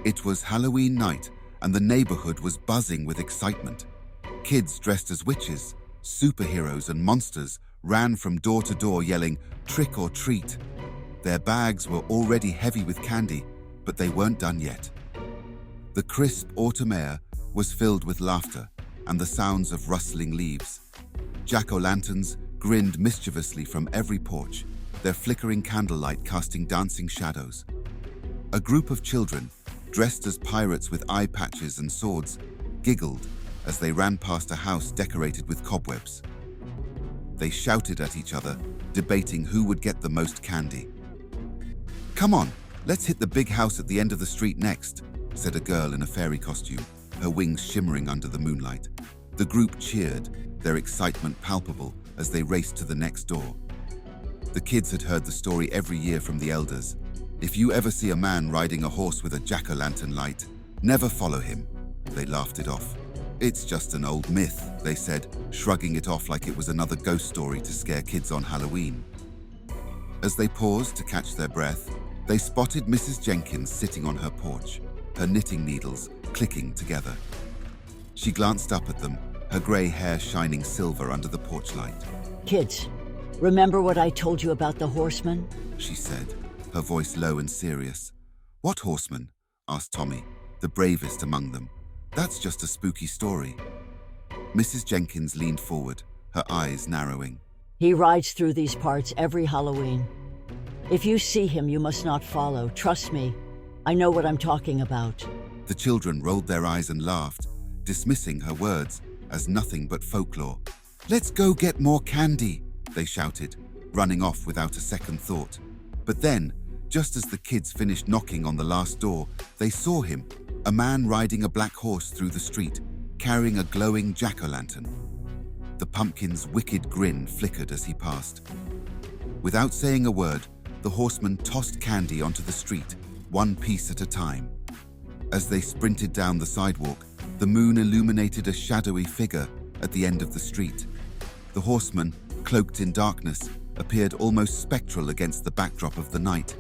It was Halloween night, and the neighborhood was buzzing with excitement. Kids dressed as witches, superheroes, and monsters ran from door to door yelling, "Trick or treat!" Their bags were already heavy with candy, but they weren't done yet. The crisp autumn air was filled with laughter and the sounds of rustling leaves. Jack-o'-lanterns grinned mischievously from every porch, their flickering candlelight casting dancing shadows. A group of children, dressed as pirates with eye patches and swords, giggled as they ran past a house decorated with cobwebs. They shouted at each other, debating who would get the most candy. "Come on, let's hit the big house at the end of the street next," said a girl in a fairy costume, her wings shimmering under the moonlight. The group cheered, their excitement palpable as they raced to the next door. The kids had heard the story every year from the elders. "If you ever see a man riding a horse with a jack-o'-lantern light, never follow him." They laughed it off. "It's just an old myth," they said, shrugging it off like it was another ghost story to scare kids on Halloween. As they paused to catch their breath, they spotted Mrs. Jenkins sitting on her porch, her knitting needles clicking together. She glanced up at them, her gray hair shining silver under the porch light. "Kids, remember what I told you about the Horseman?" she said, her voice low and serious. "What horseman?" asked Tommy, the bravest among them. "That's just a spooky story." Mrs. Jenkins leaned forward, her eyes narrowing. "He rides through these parts every Halloween. If you see him, you must not follow. Trust me, I know what I'm talking about." The children rolled their eyes and laughed, dismissing her words as nothing but folklore. "Let's go get more candy," they shouted, running off without a second thought. But then, just as the kids finished knocking on the last door, they saw him, a man riding a black horse through the street, carrying a glowing jack-o'-lantern. The pumpkin's wicked grin flickered as he passed. Without saying a word, the horseman tossed candy onto the street, one piece at a time. As they sprinted down the sidewalk, the moon illuminated a shadowy figure at the end of the street. The horseman, cloaked in darkness, appeared almost spectral against the backdrop of the night.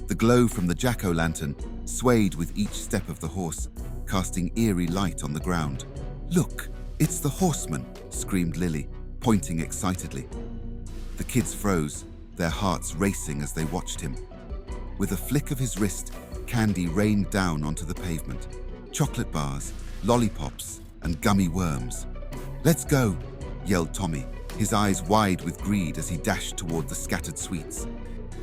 The glow from the jack-o'-lantern swayed with each step of the horse, casting eerie light on the ground. "Look, it's the horseman!" screamed Lily, pointing excitedly. The kids froze, their hearts racing as they watched him. With a flick of his wrist, candy rained down onto the pavement. Chocolate bars, lollipops, and gummy worms. "Let's go!" yelled Tommy, his eyes wide with greed as he dashed toward the scattered sweets.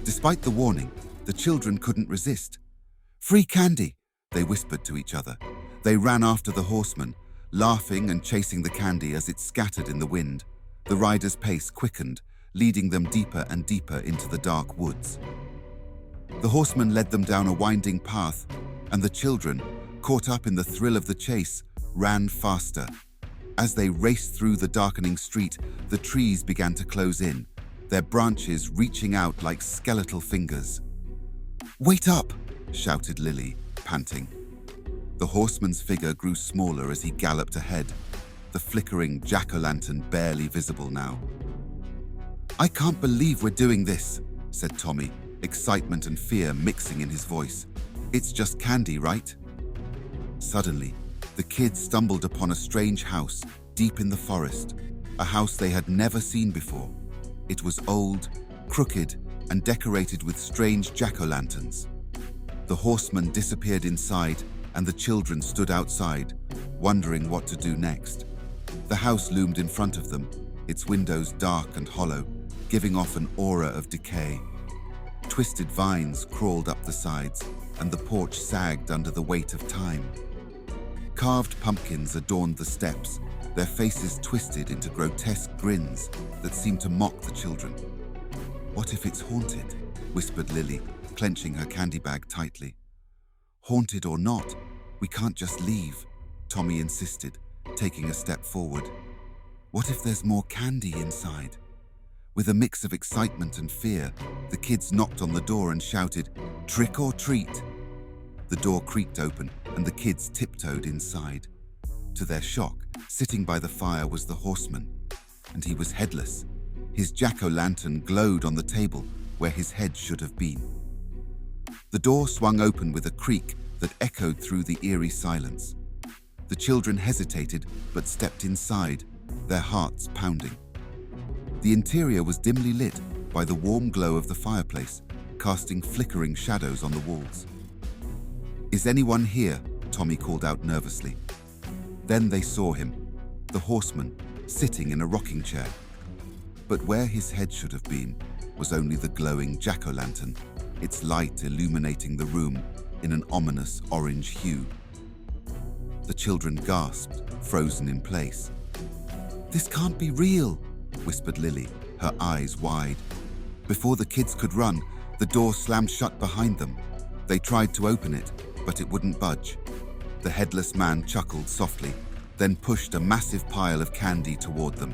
Despite the warning, the children couldn't resist. "Free candy!" they whispered to each other. They ran after the horseman, laughing and chasing the candy as it scattered in the wind. The rider's pace quickened, leading them deeper and deeper into the dark woods. The horseman led them down a winding path, and the children, caught up in the thrill of the chase, ran faster. As they raced through the darkening street, the trees began to close in, their branches reaching out like skeletal fingers. "Wait up!" shouted Lily, panting. The horseman's figure grew smaller as he galloped ahead, the flickering jack-o'-lantern barely visible now. "I can't believe we're doing this," said Tommy, excitement and fear mixing in his voice. "It's just candy, right?" Suddenly, the kids stumbled upon a strange house deep in the forest, a house they had never seen before. It was old, crooked, and decorated with strange jack-o'-lanterns. The horseman disappeared inside, and the children stood outside, wondering what to do next. The house loomed in front of them, its windows dark and hollow, giving off an aura of decay. Twisted vines crawled up the sides, and the porch sagged under the weight of time. Carved pumpkins adorned the steps, their faces twisted into grotesque grins that seemed to mock the children. "What if it's haunted?" whispered Lily, clenching her candy bag tightly. "Haunted or not, we can't just leave," Tommy insisted, taking a step forward. "What if there's more candy inside?" With a mix of excitement and fear, the kids knocked on the door and shouted, "Trick or treat!" The door creaked open, and the kids tiptoed inside. To their shock, sitting by the fire was the horseman, and he was headless. His jack-o'-lantern glowed on the table where his head should have been. The door swung open with a creak that echoed through the eerie silence. The children hesitated but stepped inside, their hearts pounding. The interior was dimly lit by the warm glow of the fireplace, casting flickering shadows on the walls. "Is anyone here?" Tommy called out nervously. Then they saw him, the horseman, sitting in a rocking chair. But where his head should have been was only the glowing jack-o'-lantern, its light illuminating the room in an ominous orange hue. The children gasped, frozen in place. "This can't be real," whispered Lily, her eyes wide. Before the kids could run, the door slammed shut behind them. They tried to open it, but it wouldn't budge. The headless man chuckled softly, then pushed a massive pile of candy toward them.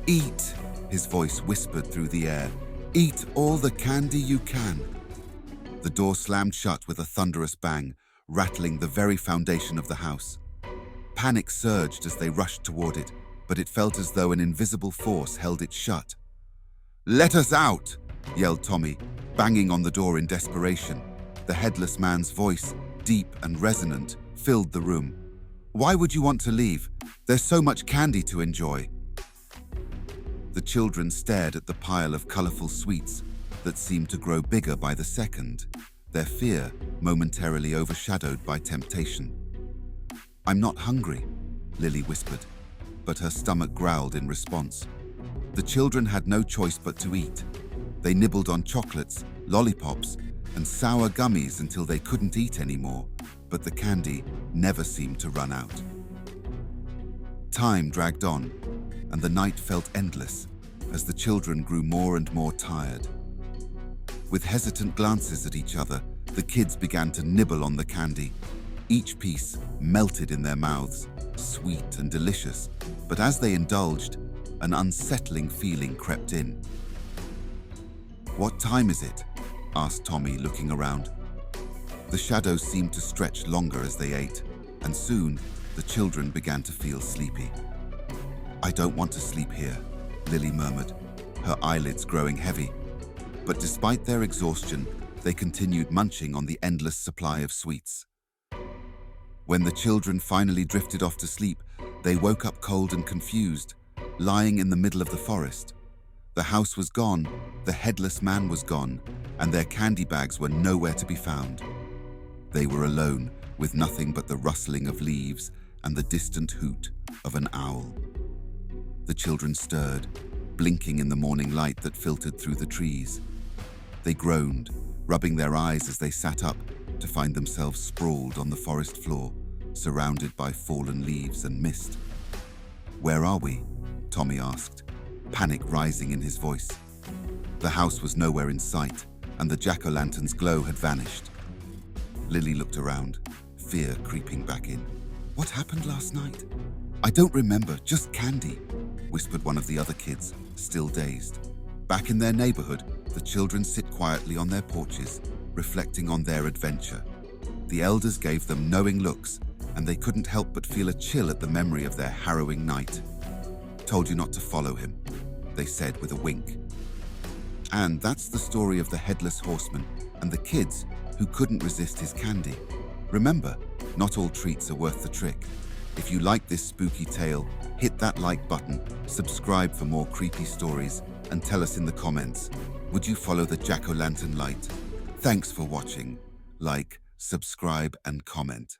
"Eat," his voice whispered through the air. "Eat all the candy you can." The door slammed shut with a thunderous bang, rattling the very foundation of the house. Panic surged as they rushed toward it, but it felt as though an invisible force held it shut. "Let us out!" yelled Tommy, banging on the door in desperation. The headless man's voice, deep and resonant, filled the room. "Why would you want to leave? There's so much candy to enjoy." The children stared at the pile of colorful sweets that seemed to grow bigger by the second, their fear momentarily overshadowed by temptation. "I'm not hungry," Lily whispered, but her stomach growled in response. The children had no choice but to eat. They nibbled on chocolates, lollipops, and sour gummies until they couldn't eat anymore, but the candy never seemed to run out. Time dragged on, and the night felt endless as the children grew more and more tired. With hesitant glances at each other, the kids began to nibble on the candy. Each piece melted in their mouths, sweet and delicious, but as they indulged, an unsettling feeling crept in. "What time is it?" asked Tommy, looking around. The shadows seemed to stretch longer as they ate, and soon the children began to feel sleepy. "I don't want to sleep here," Lily murmured, her eyelids growing heavy. But despite their exhaustion, they continued munching on the endless supply of sweets. When the children finally drifted off to sleep, they woke up cold and confused, lying in the middle of the forest. The house was gone, the headless man was gone, and their candy bags were nowhere to be found. They were alone, with nothing but the rustling of leaves and the distant hoot of an owl. The children stirred, blinking in the morning light that filtered through the trees. They groaned, rubbing their eyes as they sat up to find themselves sprawled on the forest floor, surrounded by fallen leaves and mist. "Where are we?" Tommy asked, panic rising in his voice. The house was nowhere in sight, and the jack-o'-lantern's glow had vanished. Lily looked around, fear creeping back in. "What happened last night?" "I don't remember, just candy," whispered one of the other kids, still dazed. Back in their neighborhood, the children sit quietly on their porches, reflecting on their adventure. The elders gave them knowing looks, and they couldn't help but feel a chill at the memory of their harrowing night. "Told you not to follow him," they said with a wink. And that's the story of the Headless Horseman and the kids who couldn't resist his candy. Remember, not all treats are worth the trick. If you like this spooky tale, hit that like button, subscribe for more creepy stories, and tell us in the comments, would you follow the jack-o'-lantern light? Thanks for watching. Like, subscribe, and comment.